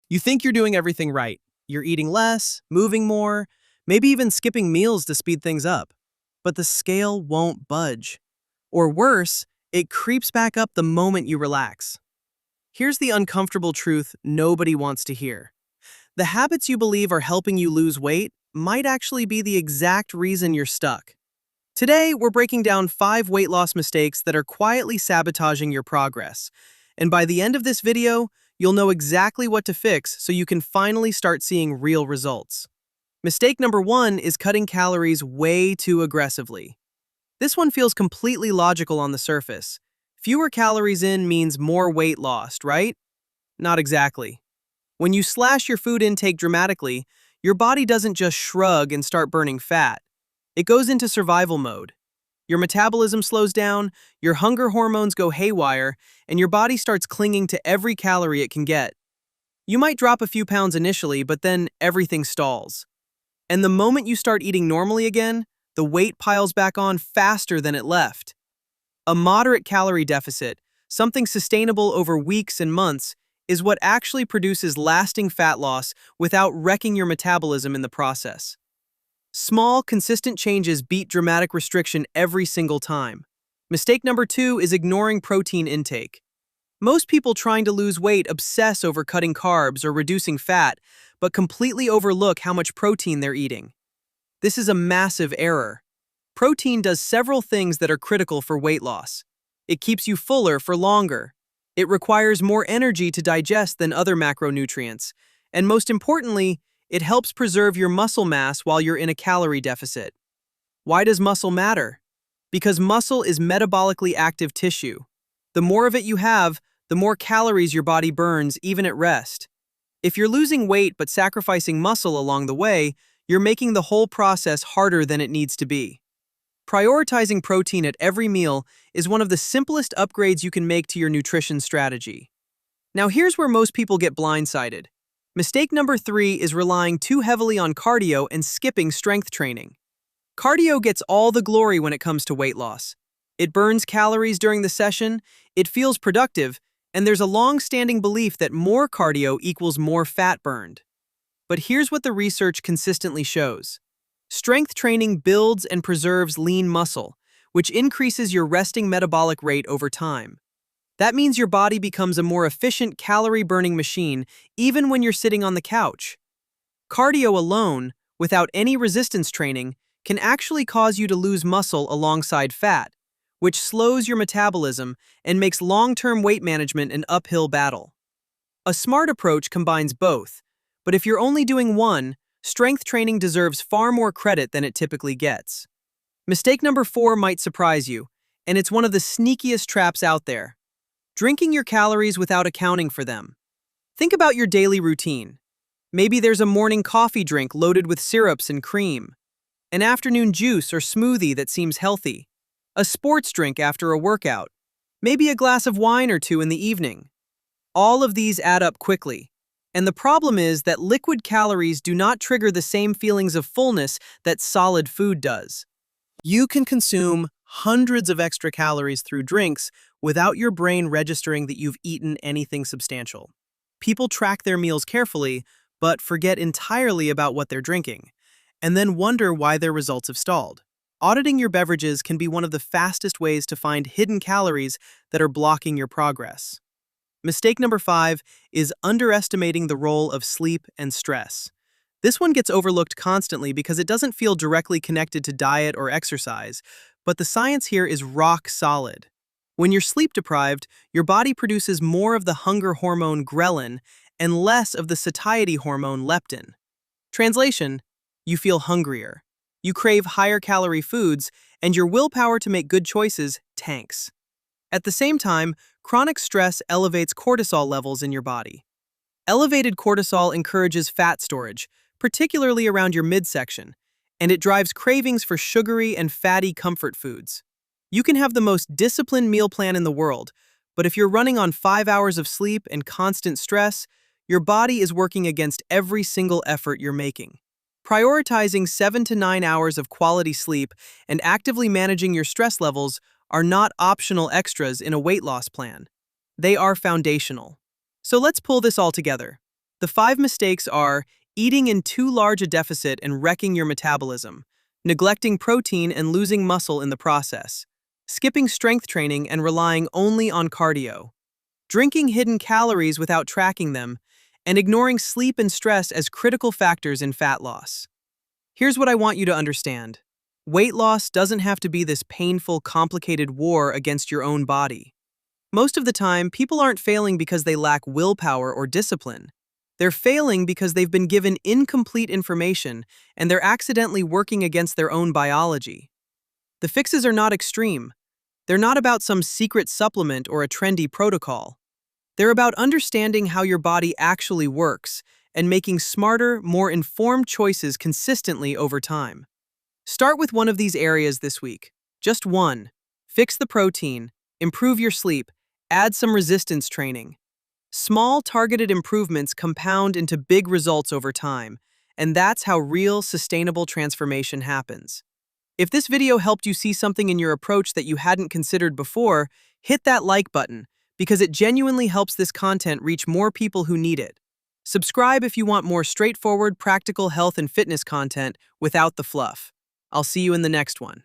You think you're doing everything right. You're eating less, moving more, maybe even skipping meals to speed things up. But the scale won't budge. Or worse, it creeps back up the moment you relax. Here's the uncomfortable truth nobody wants to hear. The habits you believe are helping you lose weight might actually be the exact reason you're stuck. Today, we're breaking down 5 weight loss mistakes that are quietly sabotaging your progress. And by the end of this video, you'll know exactly what to fix so you can finally start seeing real results. Mistake number 1 is cutting calories way too aggressively. This one feels completely logical on the surface. Fewer calories in means more weight lost, right? Not exactly. When you slash your food intake dramatically, your body doesn't just shrug and start burning fat. It goes into survival mode. Your metabolism slows down, your hunger hormones go haywire, and your body starts clinging to every calorie it can get. You might drop a few pounds initially, but then everything stalls. And the moment you start eating normally again, the weight piles back on faster than it left. A moderate calorie deficit, something sustainable over weeks and months, is what actually produces lasting fat loss without wrecking your metabolism in the process. Small, consistent changes beat dramatic restriction every single time. Mistake number 2 is ignoring protein intake. Most people trying to lose weight obsess over cutting carbs or reducing fat, but completely overlook how much protein they're eating. This is a massive error. Protein does several things that are critical for weight loss. It keeps you fuller for longer. It requires more energy to digest than other macronutrients. And most importantly, it helps preserve your muscle mass while you're in a calorie deficit. Why does muscle matter? Because muscle is metabolically active tissue. The more of it you have, the more calories your body burns even at rest. If you're losing weight but sacrificing muscle along the way, you're making the whole process harder than it needs to be. Prioritizing protein at every meal is one of the simplest upgrades you can make to your nutrition strategy. Now here's where most people get blindsided. Mistake number 3 is relying too heavily on cardio and skipping strength training. Cardio gets all the glory when it comes to weight loss. It burns calories during the session, it feels productive, and there's a long-standing belief that more cardio equals more fat burned. But here's what the research consistently shows. Strength training builds and preserves lean muscle, which increases your resting metabolic rate over time. That means your body becomes a more efficient calorie-burning machine even when you're sitting on the couch. Cardio alone, without any resistance training, can actually cause you to lose muscle alongside fat, which slows your metabolism and makes long-term weight management an uphill battle. A smart approach combines both, but if you're only doing one, strength training deserves far more credit than it typically gets. Mistake number 4 might surprise you, and it's one of the sneakiest traps out there. Drinking your calories without accounting for them. Think about your daily routine. Maybe there's a morning coffee drink loaded with syrups and cream, an afternoon juice or smoothie that seems healthy, a sports drink after a workout, maybe a glass of wine or two in the evening. All of these add up quickly, and the problem is that liquid calories do not trigger the same feelings of fullness that solid food does. You can consume hundreds of extra calories through drinks without your brain registering that you've eaten anything substantial. People track their meals carefully, but forget entirely about what they're drinking, and then wonder why their results have stalled. Auditing your beverages can be one of the fastest ways to find hidden calories that are blocking your progress. Mistake number 5 is underestimating the role of sleep and stress. This one gets overlooked constantly because it doesn't feel directly connected to diet or exercise, but the science here is rock solid. When you're sleep deprived, your body produces more of the hunger hormone ghrelin and less of the satiety hormone leptin. Translation: you feel hungrier. You crave higher calorie foods, and your willpower to make good choices tanks. At the same time, chronic stress elevates cortisol levels in your body. Elevated cortisol encourages fat storage, particularly around your midsection, and it drives cravings for sugary and fatty comfort foods. You can have the most disciplined meal plan in the world, but if you're running on 5 hours of sleep and constant stress, your body is working against every single effort you're making. Prioritizing 7 to 9 hours of quality sleep and actively managing your stress levels are not optional extras in a weight loss plan. They are foundational. So let's pull this all together. The 5 mistakes are eating in too large a deficit and wrecking your metabolism, neglecting protein and losing muscle in the process, skipping strength training and relying only on cardio, drinking hidden calories without tracking them, and ignoring sleep and stress as critical factors in fat loss. Here's what I want you to understand. Weight loss doesn't have to be this painful, complicated war against your own body. Most of the time, people aren't failing because they lack willpower or discipline. They're failing because they've been given incomplete information and they're accidentally working against their own biology. The fixes are not extreme. They're not about some secret supplement or a trendy protocol. They're about understanding how your body actually works and making smarter, more informed choices consistently over time. Start with one of these areas this week. Just one. Fix the protein, improve your sleep, add some resistance training. Small, targeted improvements compound into big results over time, and that's how real, sustainable transformation happens. If this video helped you see something in your approach that you hadn't considered before, hit that like button, because it genuinely helps this content reach more people who need it. Subscribe if you want more straightforward, practical health and fitness content without the fluff. I'll see you in the next one.